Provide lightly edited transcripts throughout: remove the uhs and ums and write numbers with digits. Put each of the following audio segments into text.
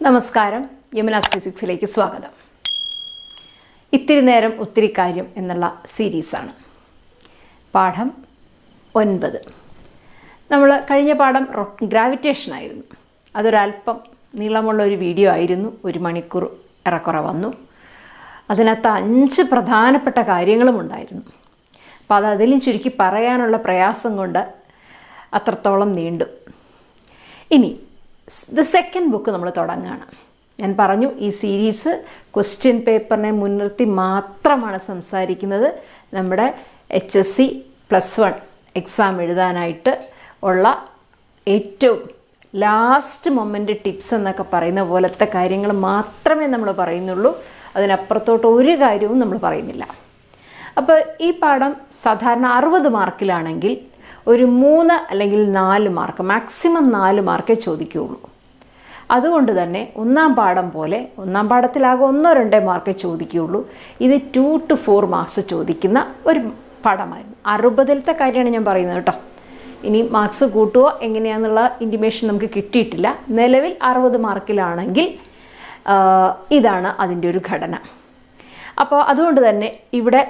നമസ്കാരം, യമുനാസ് ഫിസിക്സിലേക്ക് സ്വാഗതം. ഇത്തിരി നേരം ഒത്തിരി കാര്യം എന്നുള്ള സീരീസാണ്. പാഠം 9. നമ്മൾ കഴിഞ്ഞ പാഠം ഗ്രാവിറ്റേഷൻ ആയിരുന്നു. അതൊരല്പം നീളമുള്ള ഒരു വീഡിയോ ആയിരുന്നു. 1 മണിക്കൂർ ഏറെക്കുറെ വന്നു. അതിനകത്ത് 5 പ്രധാനപ്പെട്ട കാര്യങ്ങളും ഉണ്ടായിരുന്നു. അപ്പോൾ അതിലും ചുരുക്കി പറയാനുള്ള പ്രയാസം കൊണ്ട് അത്രത്തോളം നീണ്ടു. ഇനി സെക്കൻഡ് ബുക്ക് നമ്മൾ തുടങ്ങുകയാണ്. ഞാൻ പറഞ്ഞു, ഈ സീരീസ് ക്വസ്റ്റ്യൻ പേപ്പറിനെ മുൻനിർത്തി മാത്രമാണ് സംസാരിക്കുന്നത്. നമ്മുടെ HSC +1 എക്സാം എഴുതാനായിട്ട് ഉള്ള ഏറ്റവും ലാസ്റ്റ് മൊമെൻ്റ് ടിപ്സ് എന്നൊക്കെ പറയുന്ന പോലത്തെ കാര്യങ്ങൾ മാത്രമേ നമ്മൾ പറയുന്നുള്ളൂ. അതിനപ്പുറത്തോട്ട് ഒരു കാര്യവും നമ്മൾ പറയുന്നില്ല. അപ്പോൾ ഈ പാഠം സാധാരണ 60 മാർക്കിലാണെങ്കിൽ ഒരു 3 അല്ലെങ്കിൽ 4 മാർക്ക്, മാക്സിമം 4 മാർക്കേ ചോദിക്കുകയുള്ളൂ. അതുകൊണ്ട് തന്നെ ഒന്നാം പാഠം പോലെ ഒന്നാം പാഠത്തിലാകെ 1-2 മാർക്കേ ചോദിക്കുകയുള്ളൂ. ഇത് 2 to 4 മാർക്സ് ചോദിക്കുന്ന ഒരു പാഠമായിരുന്നു. 60-ലത്തെ കാര്യമാണ് ഞാൻ പറയുന്നത് കേട്ടോ. ഇനി മാർക്സ് കൂട്ടുമോ എങ്ങനെയാണെന്നുള്ള ഇൻറ്റിമേഷൻ നമുക്ക് കിട്ടിയിട്ടില്ല. നിലവിൽ 60 മാർക്കിലാണെങ്കിൽ ഇതാണ് അതിൻ്റെ ഒരു ഘടന. അപ്പോൾ അതുകൊണ്ട് തന്നെ ഇവിടെ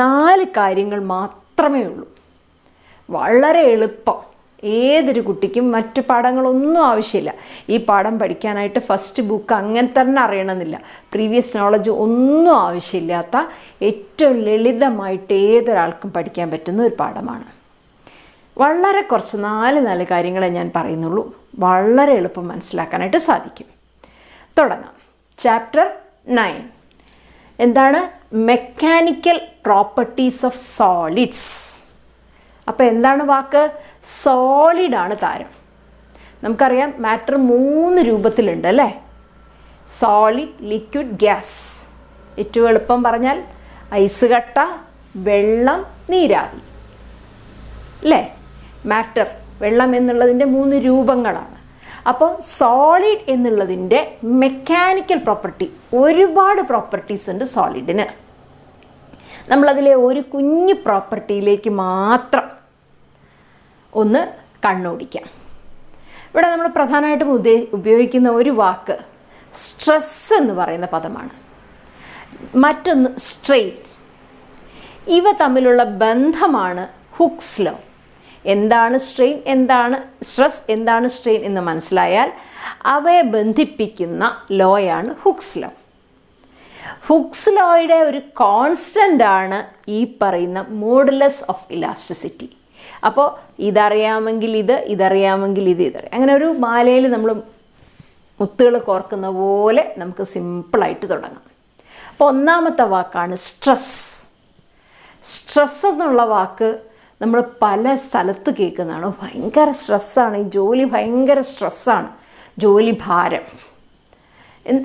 4 കാര്യങ്ങൾ മാത്രമേ ഉള്ളൂ. വളരെ എളുപ്പം, ഏതൊരു കുട്ടിക്കും മറ്റു പാഠങ്ങളൊന്നും ആവശ്യമില്ല. ഈ പാഠം പഠിക്കാനായിട്ട് ഫസ്റ്റ് ബുക്ക് അങ്ങനെ തന്നെ അറിയണമെന്നില്ല, പ്രീവിയസ് നോളജ് ഒന്നും ആവശ്യമില്ലാത്ത ഏറ്റവും ലളിതമായിട്ട് ഏതൊരാൾക്കും പഠിക്കാൻ പറ്റുന്ന ഒരു പാഠമാണ്. വളരെ കുറച്ച് 4 കാര്യങ്ങളെ ഞാൻ പറയുന്നുള്ളൂ. വളരെ എളുപ്പം മനസ്സിലാക്കാനായിട്ട് സാധിക്കും. തുടങ്ങാം. ചാപ്റ്റർ 9 എന്താണ്? Mechanical properties of solids. അപ്പോൾ എന്താണ് വാക്ക്? സോളിഡാണ് താരം. നമുക്കറിയാം മാറ്റർ 3 രൂപത്തിലുണ്ട് അല്ലേ? Solid, liquid, gas. ഏറ്റവും എളുപ്പം പറഞ്ഞാൽ ഐസ് കട്ട, വെള്ളം, നീരാവി അല്ലേ? മാറ്റർ, വെള്ളം എന്നുള്ളതിൻ്റെ 3 രൂപങ്ങളാണ്. അപ്പോൾ സോളിഡ് എന്നുള്ളതിൻ്റെ മെക്കാനിക്കൽ പ്രോപ്പർട്ടി, ഒരുപാട് പ്രോപ്പർട്ടീസ് ഉണ്ട് സോളിഡിന്. നമ്മളതിലെ ഒരു കുഞ്ഞു പ്രോപ്പർട്ടിയിലേക്ക് മാത്രം ഒന്ന് കണ്ണോടിക്കാം. ഇവിടെ നമ്മൾ പ്രധാനമായിട്ടും ഉപയോഗിക്കുന്ന ഒരു വാക്ക് സ്ട്രെസ് എന്ന് പറയുന്ന പദമാണ്. മറ്റൊന്ന് സ്ട്രെയിൻ. ഇവ തമ്മിലുള്ള ബന്ധമാണ് ഹുക്സ് ലോ. എന്താണ് സ്ട്രെയിൻ, എന്താണ് സ്ട്രെസ്, എന്താണ് സ്ട്രെയിൻ എന്ന് മനസ്സിലായാൽ അവയെ ബന്ധിപ്പിക്കുന്ന ലോയാണ് ഹുക്സ് ലോ. ഹുക്സ് ലോയുടെ ഒരു കോൺസ്റ്റൻ്റ് ആണ് ഈ പറയുന്ന മോഡുലസ് ഓഫ് ഇലാസ്റ്റിസിറ്റി. അപ്പോൾ ഇതറിയാമെങ്കിൽ ഇതറിയാമെങ്കിൽ ഇതറിയാം. അങ്ങനെ ഒരു മാലയിൽ നമ്മൾ മുത്തുകൾ കോർക്കുന്ന പോലെ നമുക്ക് സിമ്പിളായിട്ട് തുടങ്ങാം. അപ്പോൾ ഒന്നാമത്തെ വാക്കാണ് സ്ട്രെസ്. സ്ട്രെസ് എന്നുള്ള വാക്ക് നമ്മൾ പല സ്ഥലത്ത് കേൾക്കുന്നതാണ്. ഭയങ്കര സ്ട്രെസ്സാണ്, ഈ ജോലി ഭയങ്കര സ്ട്രെസ്സാണ്, ജോലി ഭാരം.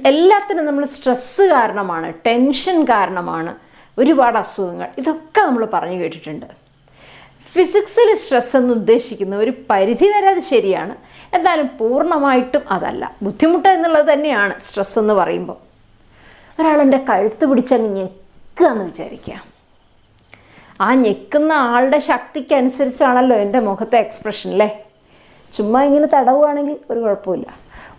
എല്ലാത്തിനും നമ്മൾ സ്ട്രെസ്സ് കാരണമാണ്, ടെൻഷൻ കാരണമാണ് ഒരുപാട് അസുഖങ്ങൾ. ഇതൊക്കെ നമ്മൾ പറഞ്ഞു കേട്ടിട്ടുണ്ട്. ഫിസിക്സിൽ സ്ട്രെസ് എന്ന് ഉദ്ദേശിക്കുന്ന ഒരു പരിധി വരെ അത് ശരിയാണ്, എന്നാലും പൂർണ്ണമായിട്ടും അതല്ല. ബുദ്ധിമുട്ട് എന്നുള്ളത് തന്നെയാണ് സ്ട്രെസ് എന്ന് പറയുമ്പോൾ. ഒരാളെൻ്റെ കഴുത്ത് പിടിച്ചങ്ങ് ഞെക്കുക എന്ന് വിചാരിക്കുക. ആ ഞെക്കുന്ന ആളുടെ ശക്തിക്കനുസരിച്ചാണല്ലോ എൻ്റെ മുഖത്തെ എക്സ്പ്രഷൻ അല്ലേ? ചുമ്മാ ഇങ്ങനെ തടവുകയാണെങ്കിൽ ഒരു കുഴപ്പമില്ല.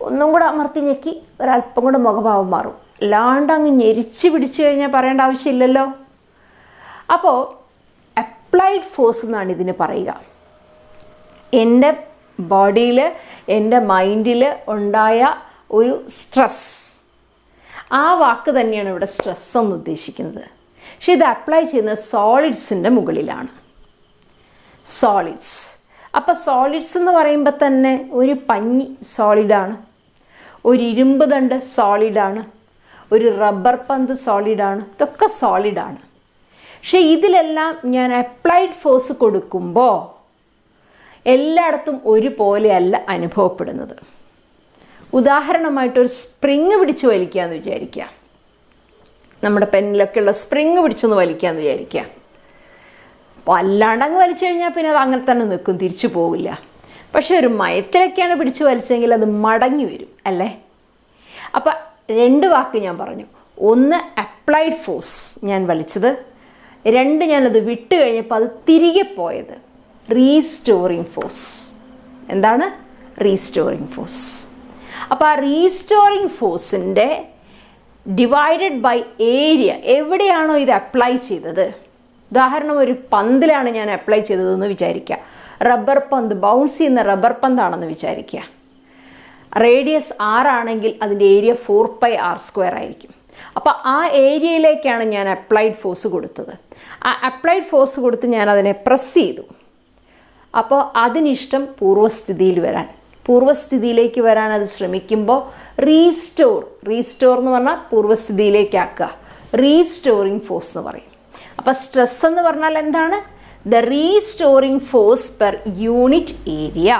ഒന്നും കൂടെ അമർത്തി ഞെക്കി ഒരല്പം കൂടെ മുഖഭാവം മാറും. അല്ലാണ്ട് അങ്ങ് ഞെരിച്ച് പിടിച്ചു കഴിഞ്ഞാൽ പറയേണ്ട ആവശ്യമില്ലല്ലോ. അപ്പോൾ അപ്ലൈഡ് ഫോഴ്സ് എന്നാണ് ഇതിന് പറയുക. എൻ്റെ ബോഡിയിൽ, എൻ്റെ മൈൻഡിൽ ഉണ്ടായ ഒരു സ്ട്രെസ്, ആ വാക്ക് തന്നെയാണ് ഇവിടെ സ്ട്രെസ് എന്ന് ഉദ്ദേശിക്കുന്നത്. പക്ഷെ ഇത് അപ്ലൈ ചെയ്യുന്നത് സോളിഡ്സിൻ്റെ മുകളിലാണ്. സോളിഡ്സ്. അപ്പോൾ സോളിഡ്സ് എന്ന് പറയുമ്പോൾ തന്നെ ഒരു പഞ്ഞി സോളിഡാണ്, ഒരു ഇരുമ്പ് ദണ്ട് സോളിഡാണ്, ഒരു റബ്ബർ പന്ത് സോളിഡാണ്. ഇതൊക്കെ സോളിഡാണ്. പക്ഷേ ഇതിലെല്ലാം ഞാൻ അപ്ലൈഡ് ഫോഴ്സ് കൊടുക്കുമ്പോൾ എല്ലായിടത്തും ഒരുപോലെയല്ല അനുഭവപ്പെടുന്നത്. ഉദാഹരണമായിട്ടൊരു സ്പ്രിങ് പിടിച്ച് വലിക്കുക എന്ന് വിചാരിക്കുക. നമ്മുടെ പെന്നിലൊക്കെയുള്ള സ്പ്രിങ് പിടിച്ചൊന്ന് വലിക്കുക എന്ന് വിചാരിക്കുക. അല്ലാണ്ടങ്ങ് വലിച്ചു കഴിഞ്ഞാൽ പിന്നെ അത് അങ്ങനെ തന്നെ നിൽക്കും, തിരിച്ചു പോവില്ല. പക്ഷെ ഒരു മയത്തിലൊക്കെയാണ് പിടിച്ച് വലിച്ചെങ്കിൽ അത് മടങ്ങി വരും അല്ലേ? അപ്പം 2 വാക്ക് ഞാൻ പറഞ്ഞു. ഒന്ന് അപ്ലൈഡ് ഫോഴ്സ്, ഞാൻ വലിച്ചത്. 2 ഞാനത് വിട്ട് കഴിഞ്ഞപ്പോൾ അത് തിരികെ പോയത്, റീസ്റ്റോറിങ് ഫോഴ്സ്. എന്താണ്? Restoring force. അപ്പോൾ ആ റീസ്റ്റോറിങ് ഫോഴ്സിൻ്റെ ഡിവൈഡഡ് ബൈ ഏരിയ, എവിടെയാണോ ഇത് അപ്ലൈ ചെയ്തത്, ഉദാഹരണം ഒരു പന്തിലാണ് ഞാൻ അപ്ലൈ ചെയ്തതെന്ന് വിചാരിക്കുക, റബ്ബർ പന്ത്, ബൗൺസ് ചെയ്യുന്ന റബ്ബർ പന്താണെന്ന് വിചാരിക്കുക. റേഡിയസ് 6 ആണെങ്കിൽ അതിൻ്റെ ഏരിയ 4πr² ആയിരിക്കും. അപ്പോൾ ആ ഏരിയയിലേക്കാണ് ഞാൻ അപ്ലൈഡ് ഫോഴ്സ് കൊടുത്തത്. ആ അപ്ലൈഡ് ഫോഴ്സ് കൊടുത്ത് ഞാൻ അതിനെ പ്രസ് ചെയ്തു. അപ്പോൾ അതിനിഷ്ടം പൂർവ്വസ്ഥിതിയിലേക്ക് വരാൻ അത് ശ്രമിക്കുമ്പോൾ റീസ്റ്റോർ എന്ന് പറഞ്ഞാൽ പൂർവ്വസ്ഥിതിയിലേക്കാക്കുക, റീസ്റ്റോറിങ് ഫോഴ്സ് എന്ന് പറയും. അപ്പോൾ സ്ട്രെസ് എന്ന് പറഞ്ഞാൽ എന്താണ്? The restoring force per unit area.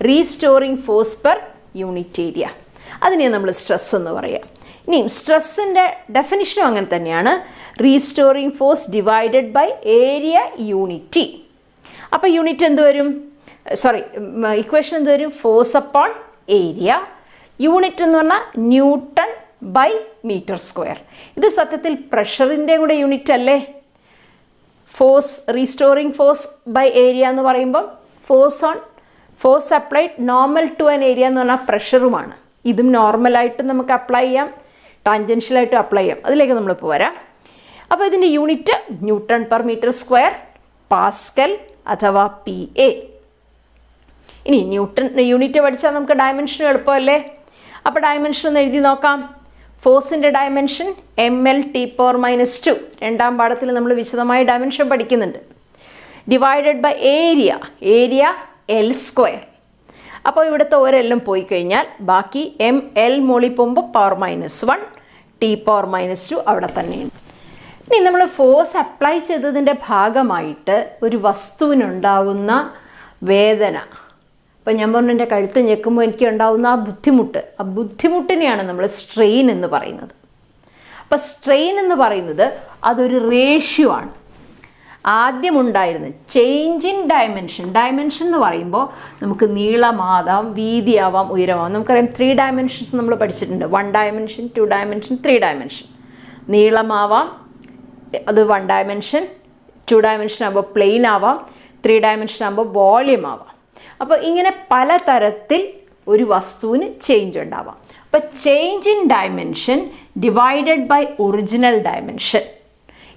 Restoring force per unit area, അതിനെ നമ്മൾ സ്ട്രെസ് എന്ന് പറയുക. ഇനി സ്ട്രെസ്സിൻ്റെ ഡെഫിനിഷനും അങ്ങനെ തന്നെയാണ്, restoring force divided by area unit. അപ്പോൾ യൂണിറ്റ് എന്ത് വരും? ഇക്വേഷൻ എന്ത് വരും? Force upon area. യൂണിറ്റ് എന്ന് പറഞ്ഞാൽ ന്യൂട്ടൺ ബൈ മീറ്റർ സ്ക്വയർ. ഇത് സത്യത്തിൽ പ്രഷറിൻ്റെ കൂടെ യൂണിറ്റ് അല്ലേ? Force, restoring force by area എന്ന് പറയുമ്പം force applied normal to an area എന്ന് പറഞ്ഞാൽ പ്രഷറുമാണ്. ഇതും നോർമലായിട്ട് നമുക്ക് അപ്ലൈ ചെയ്യാം, ടാൻജൻഷ്യലായിട്ടും അപ്ലൈ ചെയ്യാം. അതിലേക്ക് നമ്മളിപ്പോൾ വരാം. അപ്പോൾ ഇതിൻ്റെ unit newton per metre square, pascal അഥവാ PA. ഇനി യൂണിറ്റ് പഠിച്ചാൽ നമുക്ക് ഡയമെൻഷൻ എളുപ്പമല്ലേ? അപ്പോൾ ഡയമെൻഷൻ ഒന്ന് എഴുതി നോക്കാം. ഫോഴ്സിൻ്റെ ഡയമെൻഷൻ mL/T⁻². രണ്ടാം പാഠത്തിൽ നമ്മൾ വിശദമായി ഡയമെൻഷൻ പഠിക്കുന്നുണ്ട്. Divided by area L². അപ്പോൾ ഇവിടുത്തെ ഒരെല്ലാം പോയി കഴിഞ്ഞാൽ ബാക്കി mL മോളിൽ പോകുമ്പോൾ π−1, T⁻² അവിടെ തന്നെയുണ്ട്. ഇനി നമ്മൾ ഫോഴ്സ് അപ്ലൈ ചെയ്തതിൻ്റെ ഭാഗമായിട്ട് ഒരു വസ്തുവിനുണ്ടാവുന്ന വേദന, അപ്പോൾ ഞാൻ പറഞ്ഞു എൻ്റെ കഴുത്ത് ഞെക്കുമ്പോൾ എനിക്ക് ഉണ്ടാവുന്ന ആ ബുദ്ധിമുട്ടിനെയാണ് നമ്മൾ സ്ട്രെയിൻ എന്ന് പറയുന്നത്. അപ്പോൾ സ്ട്രെയിൻ എന്ന് പറയുന്നത് അതൊരു റേഷ്യോ ആണ്. ആദ്യം ഉണ്ടായിരുന്നത് ചേഞ്ച് ഇൻ ഡയമെൻഷൻ എന്ന് പറയുമ്പോൾ നമുക്ക് നീളമാവാം, വീതിയാവാം, ഉയരമാവാം. നമുക്കറിയാം 3 ഡയമെൻഷൻസ് നമ്മൾ പഠിച്ചിട്ടുണ്ട്. 1 ഡയമെൻഷൻ, 2 ഡയമെൻഷൻ, 3 ഡയമെൻഷൻ. നീളമാവാം, അത് 1 ഡയമെൻഷൻ, 2 ഡയമെൻഷൻ ആകുമ്പോൾ പ്ലെയിൻ ആവാം, 3 ഡയമെൻഷൻ ആകുമ്പോൾ വോളിയം ആവാം. അപ്പോൾ ഇങ്ങനെ പലതരത്തിൽ ഒരു വസ്തുവിന് ചേഞ്ച് ഉണ്ടാവാം. അപ്പോൾ change in dimension divided by original dimension,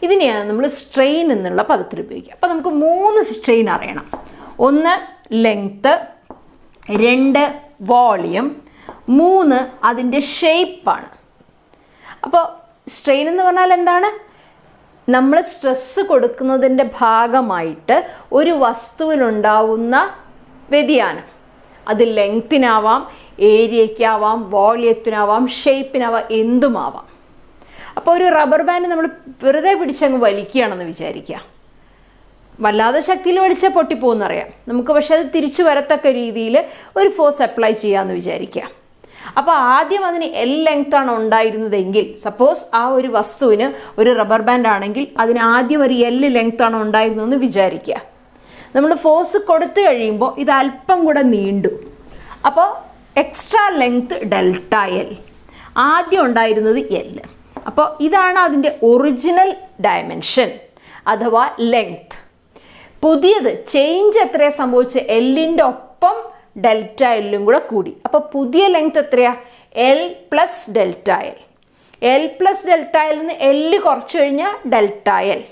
ഇതിനെയാണ് നമ്മൾ സ്ട്രെയിൻ എന്നുള്ള പദത്തിൽ ഉപയോഗിക്കുക. അപ്പോൾ നമുക്ക് 3 സ്ട്രെയിൻ അറിയണം. 1 ലെങ്ത്ത്, 2 വോളിയം, 3 അതിൻ്റെ ഷേപ്പാണ്. അപ്പോൾ സ്ട്രെയിൻ എന്ന് പറഞ്ഞാൽ എന്താണ്? നമ്മൾ സ്ട്രെസ്സ് കൊടുക്കുന്നതിൻ്റെ ഭാഗമായിട്ട് ഒരു വസ്തുവിനുണ്ടാവുന്ന വ്യതിയാനം, അത് ലെങ്ത്തിനാവാം, ഏരിയയ്ക്കാവാം, വോളിയത്തിനാവാം, ഷേപ്പിനാവാം, എന്തുമാവാം. അപ്പോൾ ഒരു റബ്ബർ ബാൻഡ് നമ്മൾ വെറുതെ പിടിച്ചങ്ങ് വലിക്കുകയാണെന്ന് വിചാരിക്കുക. വല്ലാതെ ശക്തിയിൽ വലിച്ചാൽ പൊട്ടിപ്പോകുന്നറിയാം നമുക്ക്. പക്ഷേ അത് തിരിച്ചു വരത്തക്ക രീതിയിൽ ഒരു ഫോഴ്സ് അപ്ലൈ ചെയ്യാമെന്ന് വിചാരിക്കുക. അപ്പോൾ ആദ്യം അതിന് L ലെങ്ത്താണ് ഉണ്ടായിരുന്നതെങ്കിൽ, സപ്പോസ് ആ ഒരു വസ്തുവിന് ഒരു റബ്ബർ ബാൻഡ് ആണെങ്കിൽ അതിന് ആദ്യം ഒരു L ലെങ്ത്താണ് ഉണ്ടായിരുന്നതെന്ന് വിചാരിക്കുക. നമ്മൾ ഫോഴ്സ് കൊടുത്തു കഴിയുമ്പോൾ ഇത് അല്പം കൂടെ നീണ്ടു. അപ്പോൾ എക്സ്ട്രാ ലെങ്ത് ΔL. ആദ്യം ഉണ്ടായിരുന്നത് L. അപ്പോൾ ഇതാണ് അതിൻ്റെ ഒറിജിനൽ ഡയമെൻഷൻ അഥവാ ലെങ്ത്. പുതിയത് ചേഞ്ച് എത്രയാണ് സംഭവിച്ചത്? Lൻ്റെ ഒപ്പം ΔL കൂടെ കൂടി. അപ്പോൾ പുതിയ ലെങ്ത് എത്രയാ? L + ΔL. L + ΔL നിന്ന് L കുറച്ച് കഴിഞ്ഞാൽ ΔL.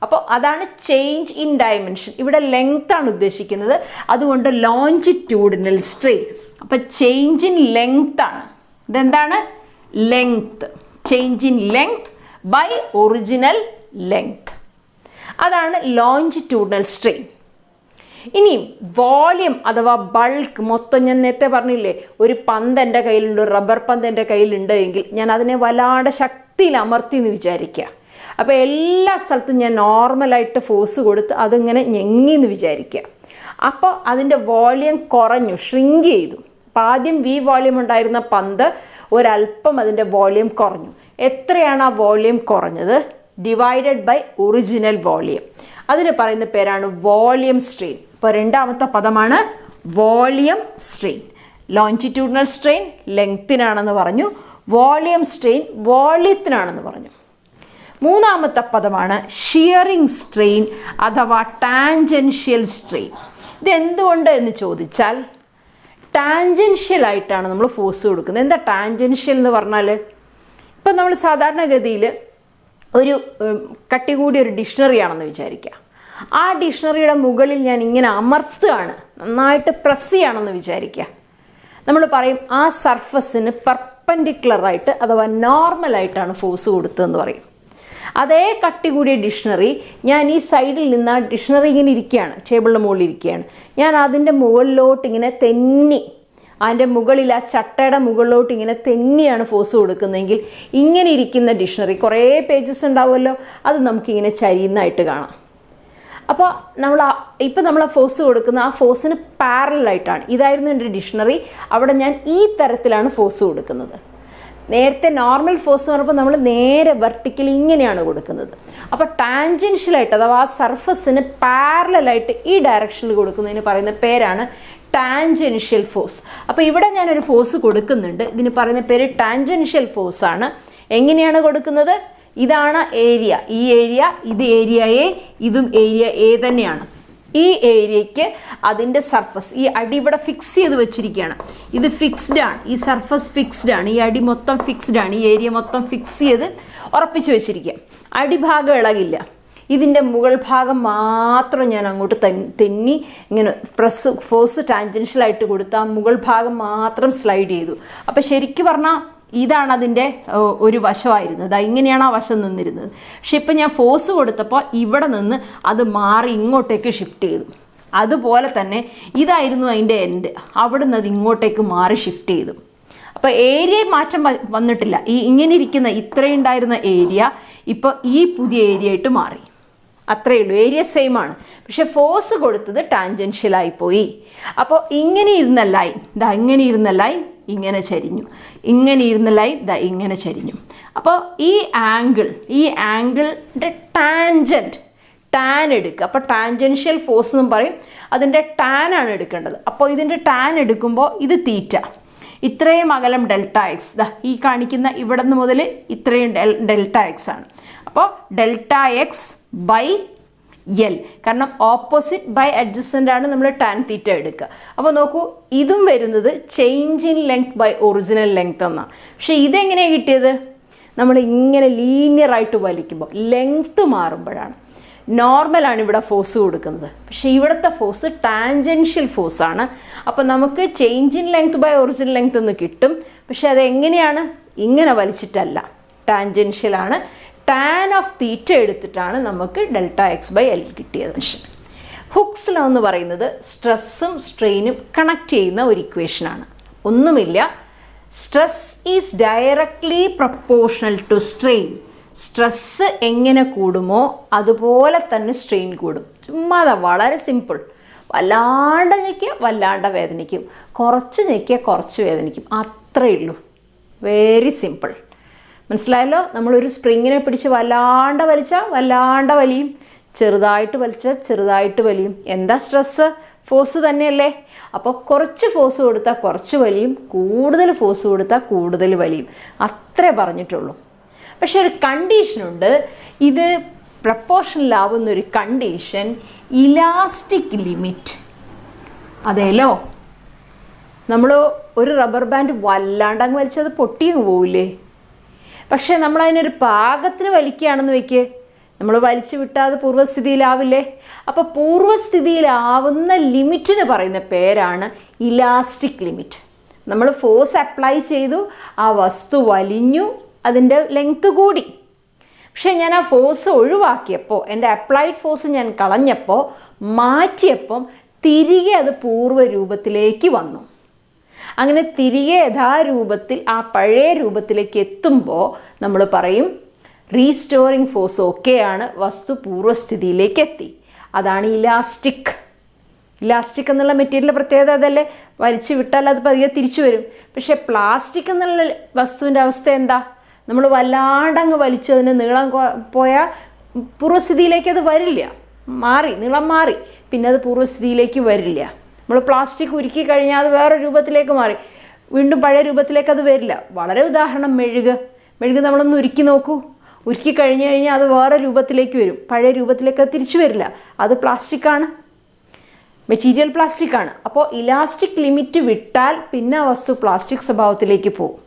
അപ്പോൾ അതാണ് ചേഞ്ച് ഇൻ ഡയമെൻഷൻ. ഇവിടെ ലെങ്ത് ആണ് ഉദ്ദേശിക്കുന്നത്, അതുകൊണ്ട് ലോഞ്ചിറ്റ്യൂഡിനൽ സ്ട്രെയിൻ. അപ്പോൾ ചേഞ്ച് ഇൻ ലെങ്ത് ആണ്. ഇതെന്താണ്? Length. Change in length by original length, അതാണ് ലോഞ്ചിറ്റ്യൂഡിനൽ സ്ട്രെയിൻ. ഇനി വോളിയം അഥവാ ബൾക്ക്, മൊത്തം ഞാൻ നേരത്തെ പറഞ്ഞില്ലേ, ഒരു പന്ത് എൻ്റെ കയ്യിലുണ്ട്, റബ്ബർ പന്ത് എൻ്റെ കയ്യിലുണ്ട് എങ്കിൽ ഞാൻ അതിനെ വല്ലാതെ ശക്തിയിൽ അമർത്തി എന്ന് വിചാരിക്കുക. അപ്പോൾ എല്ലാ സ്ഥലത്തും ഞാൻ നോർമലായിട്ട് ഫോഴ്സ് കൊടുത്ത് അതിങ്ങനെ ഞെങ്ങിന്ന് വിചാരിക്കുക. അപ്പോൾ അതിൻ്റെ വോളിയം കുറഞ്ഞു, ഷ്രിങ്ക് ചെയ്തു. അപ്പോൾ ആദ്യം V വോളിയം ഉണ്ടായിരുന്ന പന്ത് ഒരല്പം അതിൻ്റെ വോളിയം കുറഞ്ഞു. എത്രയാണ് ആ വോളിയം കുറഞ്ഞത്? Divided by original volume. അതിന് പറയുന്ന പേരാണ് വോളിയം സ്ട്രെയിൻ. അപ്പോൾ രണ്ടാമത്തെ പദമാണ് വോളിയം സ്ട്രെയിൻ. ലോഞ്ചിറ്റ്യൂഡിനൽ സ്ട്രെയിൻ ലെങ്ത്തിനാണെന്ന് പറഞ്ഞു, വോളിയം സ്ട്രെയിൻ വോളിയത്തിനാണെന്ന് പറഞ്ഞു. മൂന്നാമത്തെ പദമാണ് ഷിയറിംഗ് സ്ട്രെയിൻ അഥവാ ടാൻജൻഷ്യൽ സ്ട്രെയിൻ. ഇതെന്തുകൊണ്ട് എന്ന് ചോദിച്ചാൽ, ടാൻജൻഷ്യലായിട്ടാണ് നമ്മൾ ഫോഴ്സ് കൊടുക്കുന്നത്. എന്താ ടാൻജൻഷ്യൽ എന്ന് പറഞ്ഞാൽ, ഇപ്പം നമ്മൾ സാധാരണഗതിയിൽ ഒരു കട്ടി കൂടിയ ഒരു ഡിക്ഷണറി ആണെന്ന് വിചാരിക്കുക. ആ ഡിക്ഷണറിയുടെ മുകളിൽ ഞാൻ ഇങ്ങനെ അമർത്തുകയാണ്, നന്നായിട്ട് പ്രസ് ചെയ്യുകയാണെന്ന് വിചാരിക്കുക. നമ്മൾ പറയും ആ സർഫസിന് പെർപെൻഡിക്കുലറായിട്ട് അഥവാ നോർമലായിട്ടാണ് ഫോഴ്സ് കൊടുത്തതെന്ന് പറയും. അതേ കട്ടി കൂടിയ ഡിക്ഷണറി ഞാൻ ഈ സൈഡിൽ നിന്ന് ആ ഡിക്ഷണറി ഇങ്ങനെ ഇരിക്കുകയാണ്, ടേബിളിൻ്റെ മുകളിൽ ഇരിക്കുകയാണ്. ഞാൻ അതിൻ്റെ മുകളിലോട്ട് ഇങ്ങനെ തെന്നി, അതിൻ്റെ മുകളിൽ ആ ചട്ടയുടെ മുകളിലോട്ട് ഇങ്ങനെ തെന്നിയാണ് ഫോഴ്സ് കൊടുക്കുന്നതെങ്കിൽ ഇങ്ങനെ ഇരിക്കുന്ന ഡിക്ഷണറി കുറേ പേജസ് ഉണ്ടാവുമല്ലോ, അത് നമുക്കിങ്ങനെ ചരിയുന്നതായിട്ട് കാണാം. അപ്പോൾ നമ്മൾ ഫോഴ്സ് കൊടുക്കുന്ന ആ ഫോഴ്സിന് പാരലായിട്ടാണ്. ഇതായിരുന്നു എൻ്റെ ഡിക്ഷണറി, അവിടെ ഞാൻ ഈ തരത്തിലാണ് ഫോഴ്സ് കൊടുക്കുന്നത്. നേരത്തെ നോർമൽ ഫോഴ്സ് എന്ന് പറയുമ്പോൾ നമ്മൾ നേരെ വെർട്ടിക്കലി ഇങ്ങനെയാണ് കൊടുക്കുന്നത്. അപ്പോൾ ടാൻജൻഷ്യലായിട്ട് അഥവാ ആ സർഫസിന് പാരലായിട്ട് ഈ ഡയറക്ഷനിൽ കൊടുക്കുന്നതിന് പറയുന്ന പേരാണ് ടാൻജൻഷ്യൽ ഫോഴ്സ്. അപ്പോൾ ഇവിടെ ഞാനൊരു ഫോഴ്സ് കൊടുക്കുന്നുണ്ട്, ഇതിന് പറയുന്ന പേര് ടാൻജൻഷ്യൽ ഫോഴ്സ് ആണ്. എങ്ങനെയാണ് കൊടുക്കുന്നത്? ഇതാണ് ഏരിയ, ഈ ഏരിയ, ഇത് ഏരിയ എ, ഇതും ഏരിയ എ തന്നെയാണ്. ഈ ഏരിയയ്ക്ക് അതിൻ്റെ സർഫസ്, ഈ അടി ഇവിടെ ഫിക്സ് ചെയ്ത് വെച്ചിരിക്കുകയാണ്. ഇത് ഫിക്സ്ഡ് ആണ്, ഈ സർഫസ് ഫിക്സ്ഡ് ആണ്, ഈ അടി മൊത്തം ഫിക്സ്ഡ് ആണ്, ഈ ഏരിയ മൊത്തം ഫിക്സ് ചെയ്ത് ഉറപ്പിച്ച് വെച്ചിരിക്കുക. അടിഭാഗം ഇളകില്ല. ഇതിൻ്റെ മുകൾ ഭാഗം മാത്രം ഞാൻ അങ്ങോട്ട് തെന്നി ഇങ്ങനെ ഫോഴ്സ് ടാൻജൻഷ്യലായിട്ട് കൊടുത്ത് ആ മുകൾ ഭാഗം മാത്രം സ്ലൈഡ് ചെയ്തു. അപ്പോൾ ശരിക്കും പറഞ്ഞാൽ ഇതാണ് അതിൻ്റെ ഒരു വശമായിരുന്നത്, ഇങ്ങനെയാണ് ആ വശം നിന്നിരുന്നത്. പക്ഷെ ഇപ്പം ഞാൻ ഫോഴ്സ് കൊടുത്തപ്പോൾ ഇവിടെ നിന്ന് അത് മാറി ഇങ്ങോട്ടേക്ക് ഷിഫ്റ്റ് ചെയ്തു. അതുപോലെ തന്നെ ഇതായിരുന്നു അതിൻ്റെ എൻഡ്, അവിടെ നിന്ന് അത് ഇങ്ങോട്ടേക്ക് മാറി ഷിഫ്റ്റ് ചെയ്തു. അപ്പോൾ ഏരിയ മാറ്റം വന്നിട്ടില്ല. ഇങ്ങനെ ഇരിക്കുന്ന ഇത്രയും ഉണ്ടായിരുന്ന ഏരിയ ഇപ്പോൾ ഈ പുതിയ ഏരിയ ആയിട്ട് മാറി, അത്രയേ ഉള്ളൂ. ഏരിയ സെയിം ആണ്, പക്ഷെ ഫോഴ്സ് കൊടുത്തത് ടാൻജൻഷ്യലായിപ്പോയി. അപ്പോൾ ഇങ്ങനെ ഇരുന്ന ലൈൻ, ഇങ്ങനെ ഇരുന്ന ലൈൻ ഇങ്ങനെ ചരിഞ്ഞു, ഇങ്ങനെ ഇരുന്ന ലൈൻ ഇങ്ങനെ ചരിഞ്ഞു. അപ്പോൾ ഈ ആംഗിളിൻ്റെ ടാൻ എടുക്കുക. അപ്പോൾ ടാൻജൻഷ്യൽ ഫോഴ്സ് എന്നും പറയും, അതിൻ്റെ ടാനാണ് എടുക്കേണ്ടത്. അപ്പോൾ ഇതിൻ്റെ ടാൻ എടുക്കുമ്പോൾ ഇത് തീറ്റ, ഇത്രയും അകലം ഡെൽറ്റ എക്സ്, ഈ കാണിക്കുന്ന ഇവിടെ നിന്ന് മുതൽ ഇത്രയും ഡെൽറ്റ എക്സ് ആണ്. അപ്പോൾ ഡെൽറ്റ എക്സ് ബൈ എൽ, കാരണം ഓപ്പോസിറ്റ് ബൈ അഡ്ജസ്റ്റൻ്റ് ആണ് നമ്മൾ ടാൻ തീറ്റ എടുക്കുക. അപ്പോൾ നോക്കൂ, ഇതും വരുന്നത് change in length by original length എന്നാണ്. പക്ഷേ ഇതെങ്ങനെയാണ് കിട്ടിയത്? നമ്മൾ ഇങ്ങനെ ലീനിയറായിട്ട് വലിക്കുമ്പോൾ ലെങ്ത്ത് മാറുമ്പോഴാണ്. നോർമലാണ് ഇവിടെ ഫോഴ്സ് കൊടുക്കുന്നത്, പക്ഷേ ഇവിടുത്തെ ഫോഴ്സ് ടാൻജൻഷ്യൽ ഫോഴ്സാണ്. അപ്പോൾ നമുക്ക് change in length by original length എന്ന് കിട്ടും. പക്ഷേ അതെങ്ങനെയാണ്? ഇങ്ങനെ വലിച്ചിട്ടല്ല, ടാൻജൻഷ്യലാണ്. ടാൻ ഓഫ് തീറ്റ എടുത്തിട്ടാണ് നമുക്ക് ഡെൽറ്റ എക്സ് ബൈ എൽ കിട്ടിയത്. ഹുക്സ് ലോ എന്ന് പറയുന്നത് സ്ട്രെസ്സും സ്ട്രെയിനും കണക്ട് ചെയ്യുന്ന ഒരു ഇക്വേഷനാണ്. ഒന്നുമില്ല, stress is directly proportional to strain. Stress എങ്ങനെ കൂടുമോ അതുപോലെ തന്നെ സ്ട്രെയിൻ കൂടും. ചുമ്മാ വളരെ സിമ്പിൾ. വല്ലാണ്ട് ഞെക്കിയ വല്ലാണ്ട് വേദനിക്കും, കുറച്ച് ഞെക്കിയ കുറച്ച് വേദനിക്കും, അത്രയേ ഉള്ളൂ. Very simple. മനസ്സിലായല്ലോ? നമ്മളൊരു സ്പ്രിങ്ങിനെ പിടിച്ച് വല്ലാണ്ട് വലിച്ചാൽ വല്ലാണ്ട് വലിയും, ചെറുതായിട്ട് വലിച്ചാൽ ചെറുതായിട്ട് വലിയും. എന്താ സ്ട്രെസ്സ്? ഫോഴ്സ് തന്നെയല്ലേ. അപ്പോൾ കുറച്ച് ഫോഴ്സ് കൊടുത്താൽ കുറച്ച് വലിയും, കൂടുതൽ ഫോഴ്സ് കൊടുത്താൽ കൂടുതൽ വലിയും, അത്രേ പറഞ്ഞിട്ടുള്ളൂ. പക്ഷെ ഒരു കണ്ടീഷനുണ്ട്, ഇത് പ്രപ്പോർഷണലാവുന്നൊരു കണ്ടീഷൻ, ഇലാസ്റ്റിക് ലിമിറ്റ്. അതേലോ, നമ്മൾ ഒരു റബ്ബർ ബാൻഡ് വല്ലാണ്ടങ്ങ് വലിച്ചത് പൊട്ടിയങ്ങ് പോവില്ലേ? പക്ഷേ നമ്മളതിനൊരു പാകത്തിന് വലിക്കുകയാണെന്ന് വയ്ക്ക്, നമ്മൾ വലിച്ചു വിട്ടാൽ അത് പൂർവ്വസ്ഥിതിയിലാവില്ലേ? അപ്പോൾ പൂർവ്വസ്ഥിതിയിലാവുന്ന ലിമിറ്റിന് പറയുന്ന പേരാണ് ഇലാസ്റ്റിക് ലിമിറ്റ്. നമ്മൾ ഫോഴ്സ് അപ്ലൈ ചെയ്തു, ആ വസ്തു വലിഞ്ഞു, അതിൻ്റെ ലെങ്ത്ത് കൂടി. പക്ഷേ ഞാൻ ആ ഫോഴ്സ് ഒഴിവാക്കിയപ്പോൾ, എൻ്റെ അപ്ലൈഡ് ഫോഴ്സ് ഞാൻ കളഞ്ഞപ്പോൾ, മാറ്റിയപ്പം തിരികെ അത് പൂർവ്വരൂപത്തിലേക്ക് വന്നു. അങ്ങനെ തിരികെ യഥാരൂപത്തിൽ ആ പഴയ രൂപത്തിലേക്ക് എത്തുമ്പോൾ നമ്മൾ പറയും റീസ്റ്റോറിങ് ഫോഴ്സ് ഓക്കെയാണ്, വസ്തു പൂർവ്വസ്ഥിതിയിലേക്ക് എത്തി. അതാണ് ഇലാസ്റ്റിക്. ഇലാസ്റ്റിക് എന്നുള്ള മെറ്റീരിയലിൻ്റെ പ്രത്യേകത അതല്ലേ, വലിച്ചു വിട്ടാൽ അത് പതിയെ തിരിച്ചു വരും. പക്ഷേ പ്ലാസ്റ്റിക് എന്നുള്ള വസ്തുവിൻ്റെ അവസ്ഥ എന്താ? നമ്മൾ വല്ലാണ്ടങ്ങ് വലിച്ചു അതിന് നീളം പോയാൽ പൂർവ്വസ്ഥിതിയിലേക്ക് അത് വരില്ല, നീളം മാറി, പിന്നെ അത് പൂർവ്വസ്ഥിതിയിലേക്ക് വരില്ല. നമ്മൾ പ്ലാസ്റ്റിക് ഉരുക്കി കഴിഞ്ഞാൽ അത് വേറെ രൂപത്തിലേക്ക് മാറി, വീണ്ടും പഴയ രൂപത്തിലേക്ക് അത് വരില്ല. വളരെ ഉദാഹരണം മെഴുക് നമ്മളൊന്ന് ഉരുക്കി നോക്കൂ, ഉരുക്കി കഴിഞ്ഞാൽ അത് വേറെ രൂപത്തിലേക്ക് വരും, പഴയ രൂപത്തിലേക്ക് അത് തിരിച്ചു വരില്ല, അത് പ്ലാസ്റ്റിക്കാണ്. മെറ്റീരിയൽ പ്ലാസ്റ്റിക് ആണ്. അപ്പോൾ ഇലാസ്റ്റിക് ലിമിറ്റ് വിട്ടാൽ പിന്നെ ആ വസ്തു പ്ലാസ്റ്റിക് സ്വഭാവത്തിലേക്ക് പോകും,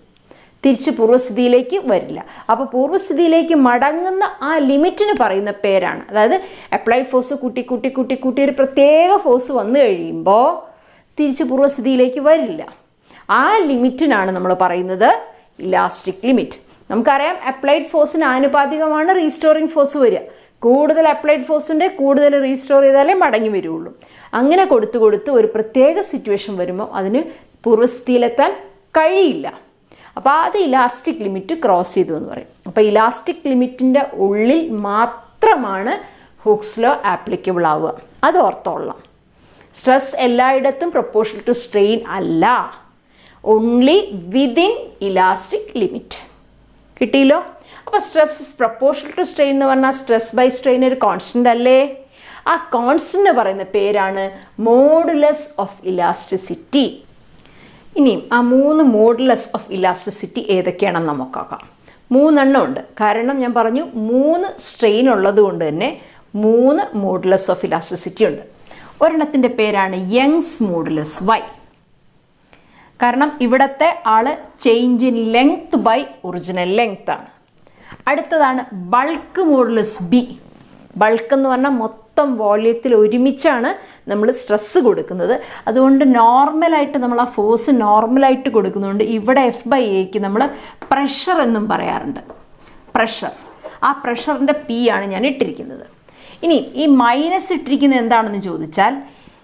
തിരിച്ച് പൂർവ്വസ്ഥിതിയിലേക്ക് വരില്ല. അപ്പോൾ പൂർവ്വസ്ഥിതിയിലേക്ക് മടങ്ങുന്ന ആ ലിമിറ്റിന് പറയുന്ന പേരാണ്, അതായത് അപ്ലൈഡ് ഫോഴ്സ് കൂട്ടി ഒരു പ്രത്യേക ഫോഴ്സ് വന്നു കഴിയുമ്പോൾ തിരിച്ച് പൂർവ്വസ്ഥിതിയിലേക്ക് വരില്ല. ആ ലിമിറ്റിനാണ് നമ്മൾ പറയുന്നത് ഇലാസ്റ്റിക് ലിമിറ്റ്. നമുക്കറിയാം അപ്ലൈഡ് ഫോഴ്സിന് ആനുപാതികമാണ് റീസ്റ്റോറിങ് ഫോഴ്സ് വരിക. കൂടുതൽ അപ്ലൈഡ് ഫോഴ്സിൻ്റെ കൂടുതൽ റീസ്റ്റോർ ചെയ്താലേ മടങ്ങി വരുള്ളൂ. അങ്ങനെ കൊടുത്ത് ഒരു പ്രത്യേക സിറ്റുവേഷൻ വരുമ്പോൾ അതിന് പൂർവ്വസ്ഥിതിയിലെത്താൻ കഴിയില്ല. അപ്പോൾ അത് ഇലാസ്റ്റിക് ലിമിറ്റ് ക്രോസ് ചെയ്തു എന്ന് പറയും. അപ്പോൾ ഇലാസ്റ്റിക് ലിമിറ്റിൻ്റെ ഉള്ളിൽ മാത്രമാണ് ഹുക്സ് ലോ ആപ്ലിക്കബിൾ ആവുക. അത് ഓർത്തോളാം. സ്ട്രെസ് എല്ലായിടത്തും പ്രൊപ്പോർഷണൽ ടു സ്ട്രെയിൻ അല്ല, ഓൺലി വിതിൻ ഇലാസ്റ്റിക് ലിമിറ്റ്. കിട്ടിയല്ലോ? അപ്പോൾ stress is proportional to strain എന്ന് പറഞ്ഞാൽ സ്ട്രെസ് ബൈ സ്ട്രെയിൻ ഒരു കോൺസ്റ്റൻ്റ് അല്ലേ? ആ കോൺസ്റ്റൻ്റ് പറയുന്ന പേരാണ് മോഡുലസ് ഓഫ് ഇലാസ്റ്റിസിറ്റി. ഇനിയും ആ 3 മോഡുലസ് ഓഫ് ഇലാസ്റ്റിസിറ്റി ഏതൊക്കെയാണെന്ന് നമുക്ക് നോക്കാം. 3 ഉണ്ട്. കാരണം ഞാൻ പറഞ്ഞു 3 സ്ട്രെയിൻ ഉള്ളത് കൊണ്ട് തന്നെ 3 മോഡുലസ് ഓഫ് ഇലാസ്റ്റിസിറ്റി ഉണ്ട്. ഒരെണ്ണത്തിൻ്റെ പേരാണ് യങ്സ് മോഡുലസ് വൈ. കാരണം ഇവിടത്തെ ആള് change in length by original length ആണ്. അടുത്തതാണ് ബൾക്ക് മോഡുലസ് ബി. ബൾക്ക് എന്ന് പറഞ്ഞാൽ മൊത്തം വോള്യത്തിൽ ഒരുമിച്ചാണ് നമ്മൾ സ്ട്രെസ്സ് കൊടുക്കുന്നത്. അതുകൊണ്ട് നോർമലായിട്ട് നമ്മൾ ആ ഫോഴ്സ് നോർമലായിട്ട് കൊടുക്കുന്നതുകൊണ്ട് ഇവിടെ F/Aക്ക് നമ്മൾ പ്രഷർ എന്നും പറയാറുണ്ട്. പ്രഷർ, ആ പ്രഷറിൻ്റെ P ആണ് ഞാൻ ഇട്ടിരിക്കുന്നത്. ഇനി ഈ മൈനസ് ഇട്ടിരിക്കുന്നത് എന്താണെന്ന് ചോദിച്ചാൽ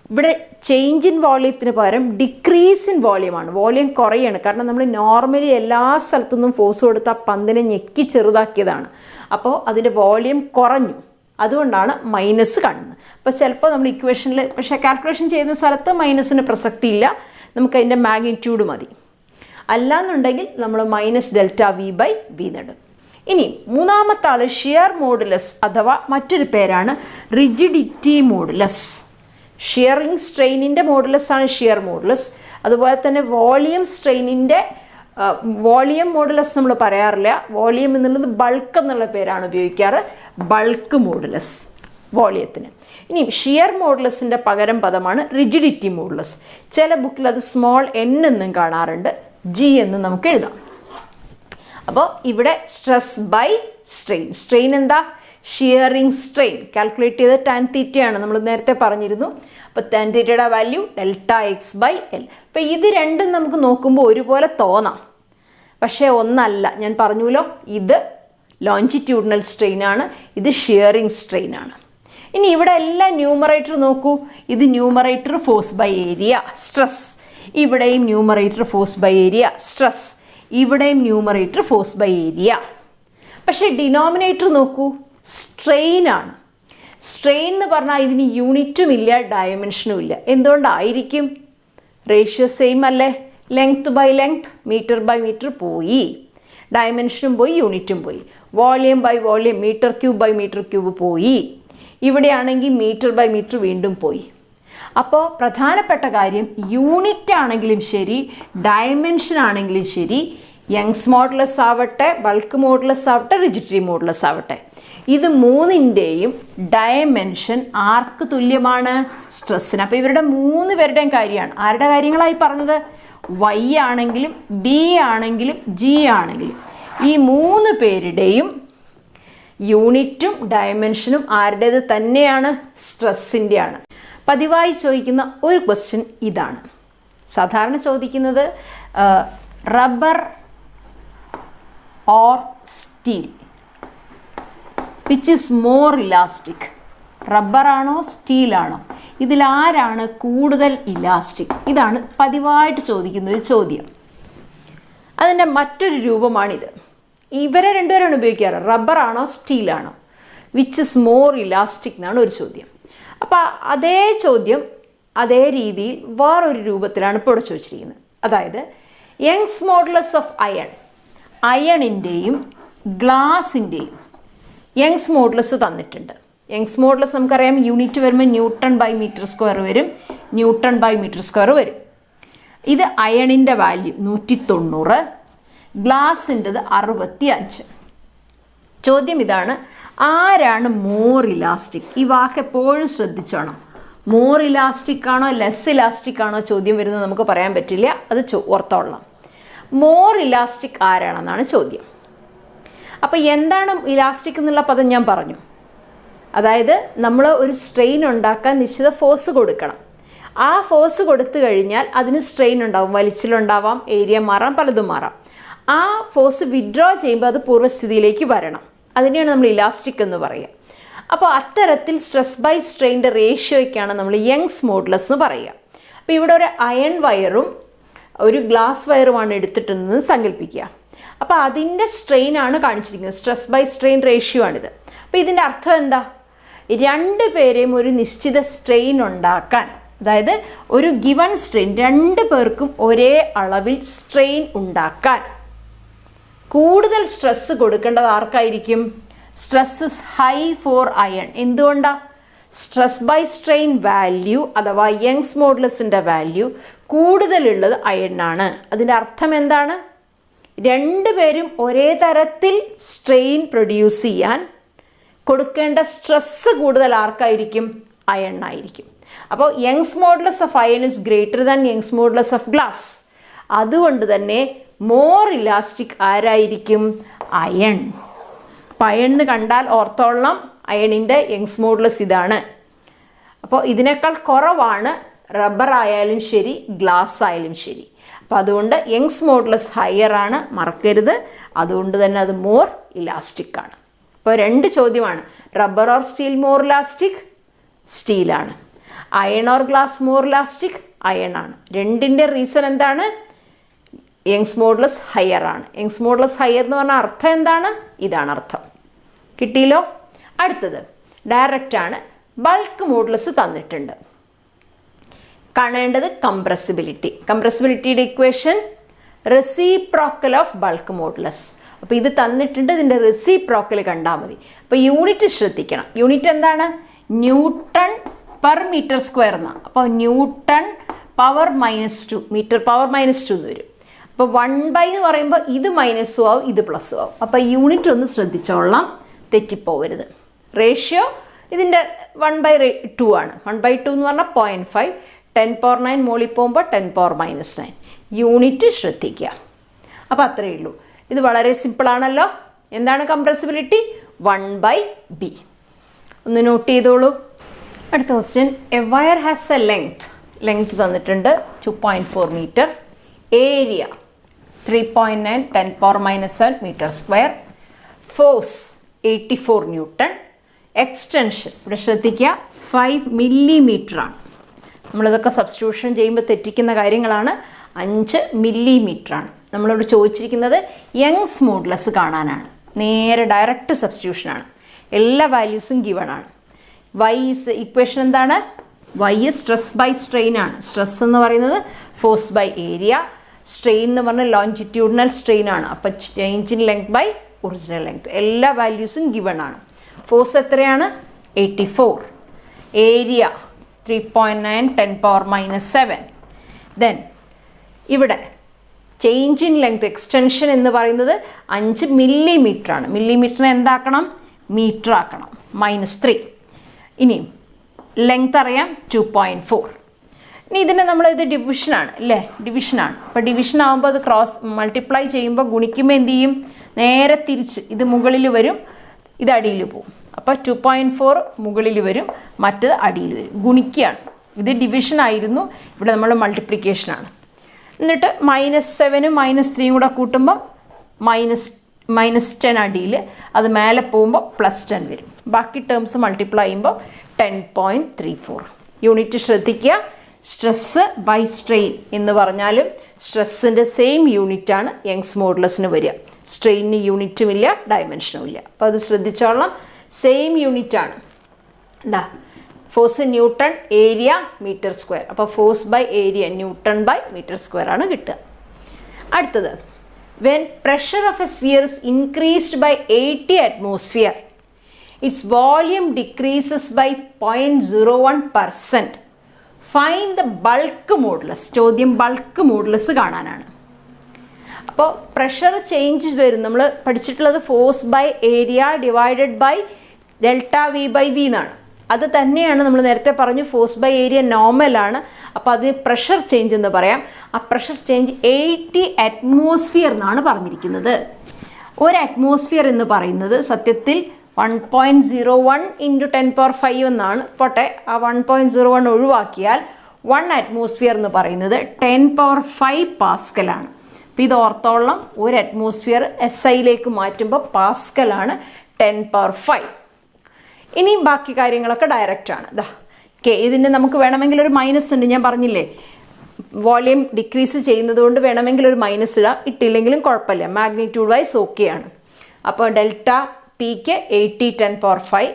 ഇവിടെ ചേഞ്ച് ഇൻ വോള്യത്തിന് പകരം ഡിക്രീസ് ഇൻ വോള്യമാണ്. വോള്യം കുറയാണ്. കാരണം നമ്മൾ നോർമലി എല്ലാ സ്ഥലത്തുനിന്നും ഫോഴ്സ് കൊടുത്ത് ആ പന്തിനെ ഞെക്കി ചെറുതാക്കിയതാണ്. അപ്പോൾ അതിൻ്റെ വോള്യം കുറഞ്ഞു. അതുകൊണ്ടാണ് മൈനസ് കാണുന്നത്. അപ്പോൾ ചിലപ്പോൾ നമ്മൾ ഇക്വേഷനിൽ, പക്ഷേ കാൽക്കുലേഷൻ ചെയ്യുന്ന സ്ഥലത്ത് മൈനസിന് പ്രസക്തിയില്ല, നമുക്കതിൻ്റെ മാഗ്നിറ്റ്യൂഡ് മതി. അല്ലാന്നുണ്ടെങ്കിൽ നമ്മൾ -ΔV/V നടും. ഇനി മൂന്നാമത്തെ ആൾ ഷിയർ മോഡുലസ് അഥവാ മറ്റൊരു പേരാണ് റിജിഡിറ്റി മോഡുലസ്. ഷിയറിങ് സ്ട്രെയിനിൻ്റെ മോഡുലസ് ആണ് ഷിയർ മോഡുലസ്. അതുപോലെ തന്നെ വോളിയം സ്ട്രെയിനിൻ്റെ വോളിയം മോഡുലസ് നമ്മൾ പറയാറില്ല. വോളിയം എന്നുള്ളത് ബൾക്ക് എന്നുള്ള പേരാണ് ഉപയോഗിക്കാറ്. ബൾക്ക് മോഡുലസ് വോളിയത്തിന്. ഇനി ഷിയർ മോഡുലസിൻ്റെ പകരം പദമാണ് റിജിഡിറ്റി മോഡുലസ്. ചില ബുക്കിൽ അത് സ്മോൾ n എന്നും കാണാറുണ്ട്, G എന്ന് നമുക്ക് എഴുതാം. അപ്പോൾ ഇവിടെ സ്ട്രെസ് ബൈ സ്ട്രെയിൻ. സ്ട്രെയിൻ എന്താ? Shearing strain. കാൽക്കുലേറ്റ് ചെയ്ത് tan θ ആണ്, നമ്മൾ നേരത്തെ പറഞ്ഞിരുന്നു. അപ്പോൾ tan θയുടെ വാല്യൂ Δx/L. അപ്പോൾ ഇത് രണ്ടും നമുക്ക് നോക്കുമ്പോൾ ഒരുപോലെ തോന്നാം, പക്ഷേ ഒന്നല്ല. ഞാൻ പറഞ്ഞുല്ലോ, ഇത് ലോഞ്ചിറ്റ്യൂഡിനൽ സ്ട്രെയിൻ ആണ്, ഇത് ഷിയറിങ് സ്ട്രെയിൻ ആണ്. ഇനി ഇവിടെ എല്ലാം ന്യൂമറേറ്റർ നോക്കൂ. ഇത് numerator force by area stress, ഇവിടെയും numerator force by area stress, ഇവിടെയും ന്യൂമറേറ്റർ ഫോഴ്സ് ബൈ ഏരിയ. പക്ഷേ ഡിനോമിനേറ്റർ നോക്കൂ, സ്ട്രെയിൻ ആണ്. സ്ട്രെയിൻ എന്ന് പറഞ്ഞാൽ ഇതിന് യൂണിറ്റും ഇല്ല, ഡയമെൻഷനും ഇല്ല. എന്തുകൊണ്ടായിരിക്കും? റേഷ്യോ സെയിം അല്ലേ? Length by length, metre by metre പോയി, ഡയമെൻഷനും പോയി, യൂണിറ്റും പോയി. Volume by volume, metre cube by metre cube പോയി. ഇവിടെയാണെങ്കിൽ മീറ്റർ ബൈ മീറ്റർ വീണ്ടും പോയി. അപ്പോൾ പ്രധാനപ്പെട്ട കാര്യം, യൂണിറ്റ് ആണെങ്കിലും ശരി, ഡയമെൻഷൻ ആണെങ്കിലും ശരി, യങ്സ് മോഡുലസ് ആവട്ടെ, ബൾക്ക് മോഡുലസ് ആവട്ടെ, റിജിഡിറ്റി മോഡുലസ് ആവട്ടെ, ഇത് മൂന്നിൻ്റെയും ഡയമെൻഷൻ ആർക്ക് തുല്യമാണ്? സ്ട്രെസ്സിന്. അപ്പോൾ ഇവരുടെ 3 പേരുടെയും കാര്യമാണ്. ആരുടെ കാര്യങ്ങളായി പറഞ്ഞത്? Y ആണെങ്കിലും B ആണെങ്കിലും G ആണെങ്കിലും ഈ 3 പേരുടെയും യൂണിറ്റും ഡയമെൻഷനും ആരുടേത് തന്നെയാണ്? സ്ട്രെസ്സിൻ്റെയാണ്. പതിവായി ചോദിക്കുന്ന ഒരു ക്വസ്റ്റ്യൻ ഇതാണ്. സാധാരണ ചോദിക്കുന്നത് rubber or steel, which is more elastic? റബ്ബറാണോ സ്റ്റീലാണോ? ഇതിലാരാണ് കൂടുതൽ ഇലാസ്റ്റിക്? ഇതാണ് പതിവായിട്ട് ചോദിക്കുന്ന ഒരു ചോദ്യം. അതിൻ്റെ മറ്റൊരു രൂപമാണിത്. ഇവരെ രണ്ടുപേരാണ് ഉപയോഗിക്കാറ്. റബ്ബറാണോ സ്റ്റീലാണോ, വിച്ച് ഇസ് മോർ ഇലാസ്റ്റിക് എന്നാണ് ഒരു ചോദ്യം. അപ്പോൾ അതേ ചോദ്യം അതേ രീതിയിൽ വേറൊരു രൂപത്തിലാണ് ഇപ്പോൾ ഇവിടെ ചോദിച്ചിരിക്കുന്നത്. അതായത് യങ്സ് മോഡുലസ് ഓഫ് അയൺ, അയണിൻ്റെയും ഗ്ലാസിൻ്റെയും യങ്സ് മോഡുലസ് തന്നിട്ടുണ്ട്. യങ്സ് മോഡുലസ് നമുക്കറിയാം, യൂണിറ്റ് വരുമ്പോൾ N/m² വരും, N/m² വരും. ഇത് അയണിൻ്റെ വാല്യൂ 190, ഗ്ലാസിൻ്റെത് 65. ചോദ്യം ഇതാണ്, ആരാണ് മോർ ഇലാസ്റ്റിക്? ഈ വാക്ക് എപ്പോഴും ശ്രദ്ധിച്ചോണം. മോർ ഇലാസ്റ്റിക് ആണോ ലെസ് ഇലാസ്റ്റിക് ആണോ ചോദ്യം വരുന്നത് നമുക്ക് പറയാൻ പറ്റില്ല, അത് ഓർത്തോളാം. മോർ ഇലാസ്റ്റിക് ആരാണെന്നാണ് ചോദ്യം. അപ്പോൾ എന്താണ് ഇലാസ്റ്റിക് എന്നുള്ള പദം ഞാൻ പറഞ്ഞു. അതായത് നമ്മൾ ഒരു സ്ട്രെയിൻ ഉണ്ടാക്കാൻ നിശ്ചിത ഫോഴ്സ് കൊടുക്കണം. ആ ഫോഴ്സ് കൊടുത്തു കഴിഞ്ഞാൽ അതിന് സ്ട്രെയിൻ ഉണ്ടാവും, വലിച്ചിലുണ്ടാവാം, ഏരിയ മാറാം, പലതും മാറാം. ആ ഫോഴ്സ് വിഡ്രോ ചെയ്യുമ്പോൾ അത് പൂർവ്വസ്ഥിതിയിലേക്ക് വരണം. അതിനെയാണ് നമ്മൾ ഇലാസ്റ്റിക് എന്ന് പറയുക. അപ്പോൾ അത്തരത്തിൽ സ്ട്രെസ് ബൈ സ്ട്രെയിൻ്റെ റേഷ്യോയ്ക്കാണ് നമ്മൾ യങ്സ് മോഡുലസ് എന്ന് പറയുക. അപ്പോൾ ഇവിടെ ഒരു അയൺ വയറും ഒരു ഗ്ലാസ് വയറുമാണ് എടുത്തിട്ടുണ്ടെന്ന് സങ്കല്പിക്കുക. അപ്പോൾ അതിൻ്റെ സ്ട്രെയിനാണ് കാണിച്ചിരിക്കുന്നത്. സ്ട്രെസ് ബൈ സ്ട്രെയിൻ റേഷ്യോ ആണിത്. അപ്പോൾ ഇതിൻ്റെ അർത്ഥം എന്താ? രണ്ട് പേരെയും ഒരു നിശ്ചിത സ്ട്രെയിൻ ഉണ്ടാക്കാൻ, അതായത് ഒരു ഗിവൺ സ്ട്രെയിൻ, രണ്ട് പേർക്കും ഒരേ അളവിൽ സ്ട്രെയിൻ ഉണ്ടാക്കാൻ കൂടുതൽ സ്ട്രെസ് കൊടുക്കേണ്ടത് ആർക്കായിരിക്കും? Stress is high for iron. എന്തുകൊണ്ടാണ്? സ്ട്രെസ് ബൈ സ്ട്രെയിൻ വാല്യൂ അഥവാ യങ്സ് മോഡുലസിൻ്റെ വാല്യൂ കൂടുതലുള്ളത് അയണിനാണ്. അതിൻ്റെ അർത്ഥം എന്താണ്? രണ്ടുപേരും ഒരേ തരത്തിൽ സ്ട്രെയിൻ പ്രൊഡ്യൂസ് ചെയ്യാൻ കൊടുക്കേണ്ട സ്ട്രെസ് കൂടുതൽ ആർക്കായിരിക്കും? അയണിനായിരിക്കും. അപ്പോൾ Young's modulus of iron is greater than Young's modulus of glass. അതുകൊണ്ട് തന്നെ മോർ ഇലാസ്റ്റിക് ആരായിരിക്കും? അയൺ. അപ്പോൾ അയൺ എന്ന് കണ്ടാൽ ഓർത്തോളണം, അയണിൻ്റെ യങ്സ് മോഡുലസ് ഇതാണ്. അപ്പോൾ ഇതിനേക്കാൾ കുറവാണ് റബ്ബർ ആയാലും ശരി, ഗ്ലാസ് ആയാലും ശരി. അപ്പോൾ അതുകൊണ്ട് യങ്സ് മോഡുലസ് ഹയർ ആണ്, മറക്കരുത്. അതുകൊണ്ട് തന്നെ അത് മോർ ഇലാസ്റ്റിക് ആണ്. അപ്പോൾ രണ്ട് ചോദ്യമാണ്. Rubber or steel more elastic? സ്റ്റീലാണ്. Iron or glass more elastic? Iron ആണ്. രണ്ടിൻ്റെ റീസൺ എന്താണ്? യങ്സ് മോഡുലസ് ഹയർ ആണ്. യങ്സ് മോഡുലസ് ഹയർ എന്ന് പറഞ്ഞാൽ അർത്ഥം എന്താണ്? ഇതാണ് അർത്ഥം. കിട്ടിയല്ലോ? അടുത്തത് ഡയറക്റ്റ് ആണ്. ബൾക്ക് മോഡുലസ് തന്നിട്ടുണ്ട്. കാണേണ്ടത് കംപ്രസിബിലിറ്റി. കംപ്രസിബിലിറ്റിയുടെ equation reciprocal of bulk modulus. അപ്പോൾ ഇത് തന്നിട്ടുണ്ട്, ഇതിൻ്റെ റെസിപ്രോക്കൽ കണ്ടാൽ മതി. അപ്പോൾ യൂണിറ്റ് ശ്രദ്ധിക്കണം. യൂണിറ്റ് എന്താണ്? ന്യൂട്ടൺ പെർ മീറ്റർ സ്ക്വയർ എന്നാണ്. അപ്പോൾ ന്യൂട്ടൺ പവർ -2, മീറ്റർ പവർ -2 എന്ന് വരും. അപ്പോൾ 1/, എന്ന് പറയുമ്പോൾ ഇത് മൈനസും ആവും, ഇത് പ്ലസ്സും ആവും. അപ്പോൾ യൂണിറ്റ് ഒന്ന് ശ്രദ്ധിച്ചോളാം, തെറ്റിപ്പോവരുത്. റേഷ്യോ ഇതിൻ്റെ 1/2 ആണ്. 1/2 എന്ന് പറഞ്ഞാൽ 0.5. 10⁻⁹ മോളിൽ പോകുമ്പോൾ 10⁻⁹. യൂണിറ്റ് ശ്രദ്ധിക്കുക. അപ്പോൾ അത്രയേ ഉള്ളൂ. ഇത് വളരെ സിമ്പിളാണല്ലോ. എന്താണ് കംപ്രസിബിലിറ്റി? 1/b. ഒന്ന് നോട്ട് ചെയ്തോളൂ. അടുത്ത question. A wire has a length തന്നിട്ടുണ്ട് 2.4 metre. Area 3.9 10⁻⁷ metre square. Force 84 newton. Extension ഇവിടെ ശ്രദ്ധിക്കുക 5 മില്ലിമീറ്റർ ആണ്. നമ്മളിതൊക്കെ സബ്സ്റ്റിറ്റ്യൂഷൻ ചെയ്യുമ്പോൾ തെറ്റിക്കുന്ന കാര്യങ്ങളാണ്. 5 മില്ലിമീറ്റർ ആണ്. നമ്മളിവിടെ ചോദിച്ചിരിക്കുന്നത് യങ്സ് മോഡുലസ് കാണാനാണ്. നേരെ ഡയറക്റ്റ് സബ്സ്റ്റിറ്റ്യൂഷനാണ്. എല്ലാ വാല്യൂസും ഗിവൺ ആണ്. വൈ ഇക്വേഷൻ എന്താണ്? വൈ സ്ട്രെസ് ബൈ സ്ട്രെയിൻ ആണ്. സ്ട്രെസ് എന്ന് പറയുന്നത് ഫോഴ്സ് ബൈ ഏരിയ. സ്ട്രെയിൻ എന്ന് പറഞ്ഞാൽ ലോഞ്ചിറ്റ്യൂഡിനൽ സ്ട്രെയിൻ ആണ്. അപ്പോൾ change in length by original length. എല്ലാ വാല്യൂസും ഗിവൺ ആണ്. ഫോഴ്സ് എത്രയാണ്? 84. ഏരിയ 3.9 10⁻⁷. ദെൻ ഇവിടെ ചേഞ്ച് ഇൻ ലെങ്ത് എക്സ്റ്റൻഷൻ എന്ന് പറയുന്നത് 5 മില്ലിമീറ്റർ ആണ്. മില്ലിമീറ്ററിനെ എന്താക്കണം? മീറ്റർ ആക്കണം. -3. ഇനിയും ലെങ്ത് അറിയാം 2.4. ഇനി ഇതിനെ ഇത് ഡിവിഷനാണ് അല്ലേ? ഡിവിഷനാണ്. അപ്പോൾ ഡിവിഷൻ ആകുമ്പോൾ അത് ക്രോസ് മൾട്ടിപ്ലൈ ചെയ്യുമ്പോൾ ഗുണിക്കുമ്പോൾ എന്ത് ചെയ്യും? നേരെ തിരിച്ച് ഇത് മുകളിൽ വരും, ഇത് അടിയിൽ പോവും. അപ്പോൾ 2.4 മുകളിൽ വരും, മറ്റത് അടിയിൽ വരും. ഗുണിക്കുകയാണ്. ഇത് ഡിവിഷൻ ആയിരുന്നു, ഇവിടെ നമ്മൾ മൾട്ടിപ്ലിക്കേഷനാണ്. എന്നിട്ട് -7 -3 കൂടെ കൂട്ടുമ്പോൾ -10 അടിയിൽ, അത് മേലെ പോകുമ്പോൾ +10 വരും. ബാക്കി ടേംസ് മൾട്ടിപ്ലൈ ചെയ്യുമ്പോൾ 10.34. യൂണിറ്റ് ശ്രദ്ധിക്കുക. സ്ട്രെസ് ബൈ സ്ട്രെയിൻ എന്ന് പറഞ്ഞാലും സ്ട്രെസ്സിൻ്റെ സെയിം യൂണിറ്റാണ് യങ്സ് മോഡുലസിന് വരിക. സ്ട്രെയിനിന് യൂണിറ്റും ഇല്ല, ഡയമെൻഷനും ഇല്ല. അപ്പോൾ അത് ശ്രദ്ധിച്ചോളാം. സെയിം യൂണിറ്റാണ്. എന്താ? Force newton, area metre square. അപ്പോൾ force by area newton by metre square ആണ് കിട്ടുക. അടുത്തത്, when pressure of a sphere is increased by 80 atmosphere, its volume decreases by 0.01%. Find the bulk modulus. ചോദ്യം ബൾക്ക് മോഡുലസ് കാണാനാണ്. അപ്പോൾ pressure change വരും. നമ്മൾ പഠിച്ചിട്ടുള്ളത് force by area divided by ΔV/V എന്നാണ്. അത് തന്നെയാണ് നമ്മൾ നേരത്തെ പറഞ്ഞു ഫോഴ്സ് ബൈ ഏരിയ നോർമലാണ്. അപ്പോൾ അത് പ്രഷർ ചേഞ്ച് എന്ന് പറയാം. ആ പ്രഷർ ചേഞ്ച് 80 അറ്റ്മോസ്ഫിയർ എന്നാണ് പറഞ്ഞിരിക്കുന്നത്. ഒരു അറ്റ്മോസ്ഫിയർ എന്ന് പറയുന്നത് സത്യത്തിൽ 1.01 × 10⁵ എന്നാണ്. പോട്ടെ, ആ 1.01 ഒഴിവാക്കിയാൽ 1 അറ്റ്മോസ്ഫിയർ എന്ന് പറയുന്നത് 10⁵ പാസ്കലാണ്. അപ്പോൾ ഇത് ഓർത്തോളം, ഒരു അറ്റ്മോസ്ഫിയർ SIയിലേക്ക് മാറ്റുമ്പോൾ പാസ്കലാണ് 10⁵. ഇനിയും ബാക്കി കാര്യങ്ങളൊക്കെ ഡയറക്റ്റാണ്. ഇതിൻ്റെ നമുക്ക് വേണമെങ്കിൽ ഒരു മൈനസ് ഉണ്ട്, ഞാൻ പറഞ്ഞില്ലേ വോളിയം ഡിക്രീസ് ചെയ്യുന്നത് കൊണ്ട് വേണമെങ്കിൽ ഒരു മൈനസ് ഇടാം, ഇട്ടില്ലെങ്കിലും കുഴപ്പമില്ല, മാഗ്നിറ്റ്യൂഡ് വൈസ് ഓക്കെയാണ്. അപ്പോൾ ഡെൽറ്റ പിക്ക് 80 10⁵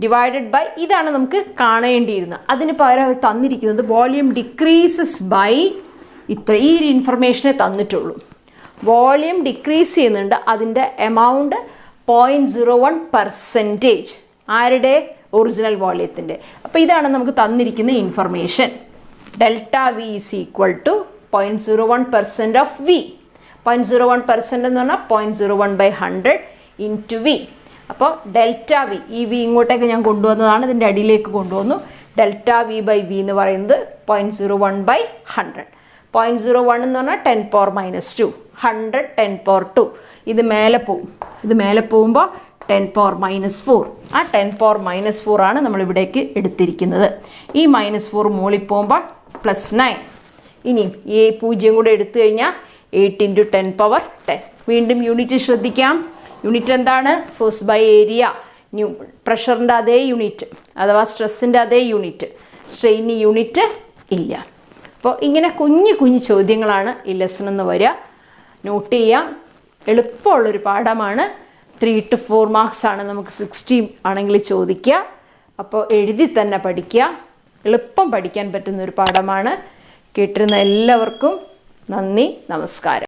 ഡിവൈഡഡ് ബൈ ഇതാണ് നമുക്ക് കാണേണ്ടിയിരുന്നത്. അതിന് പകരം തന്നിരിക്കുന്നത് വോളിയം ഡിക്രീസസ് ബൈ ഇത്ര, ഈ ഒരു ഇൻഫർമേഷനെ തന്നിട്ടുള്ളൂ. വോളിയം ഡിക്രീസ് ചെയ്യുന്നുണ്ട്, അതിൻ്റെ എമൗണ്ട് 0.01% ആരുടെ? ഒറിജിനൽ വോളിയത്തിൻ്റെ. അപ്പോൾ ഇതാണ് നമുക്ക് തന്നിരിക്കുന്ന information. Delta V is equal to 0.01% of V. 0.01% എന്ന് പറഞ്ഞാൽ 0.01/100 ഇൻറ്റു വി. അപ്പോൾ ഡെൽറ്റ വി, ഈ വി ഇങ്ങോട്ടേക്ക് ഞാൻ കൊണ്ടുവന്നതാണ്, ഇതിൻ്റെ അടിയിലേക്ക് കൊണ്ടുവന്നു. ഡെൽറ്റ വി ബൈ വി എന്ന് പറയുന്നത് 0.01/100. 0.01 എന്ന് പറഞ്ഞാൽ 10⁻², 100 10⁻². ഇത് മേലെ പോവും, ഇത് മേലെ പോകുമ്പോൾ 10⁻⁴. ആ 10⁻⁴ ആണ് നമ്മളിവിടേക്ക് എടുത്തിരിക്കുന്നത്. ഈ -4 മുകളിൽ പോകുമ്പോൾ +9. ഇനിയും ഈ 0 കൂടെ എടുത്തു കഴിഞ്ഞാൽ 8 × 10⁻10. വീണ്ടും യൂണിറ്റ് ശ്രദ്ധിക്കാം. യൂണിറ്റ് എന്താണ്? Force by area. പ്രഷറിൻ്റെ അതേ യൂണിറ്റ്, അഥവാ സ്ട്രെസ്സിൻ്റെ അതേ യൂണിറ്റ്. സ്ട്രെയിൻ യൂണിറ്റ് ഇല്ല. അപ്പോൾ ഇങ്ങനെ കുഞ്ഞു കുഞ്ഞു ചോദ്യങ്ങളാണ് ഈ ലെസൺ എന്ന് വരിക. നോട്ട് ചെയ്യാം. എളുപ്പമുള്ളൊരു പാഠമാണ്. 3 to 4 മാർക്സ് ആണ് നമുക്ക് 60 ആണെങ്കിൽ ചോദിക്കുക. അപ്പോൾ എഴുതി തന്നെ പഠിക്കുക. എളുപ്പം പഠിക്കാൻ പറ്റുന്നൊരു പാഠമാണ്. കേട്ടിരുന്ന എല്ലാവർക്കും നന്ദി, നമസ്കാരം.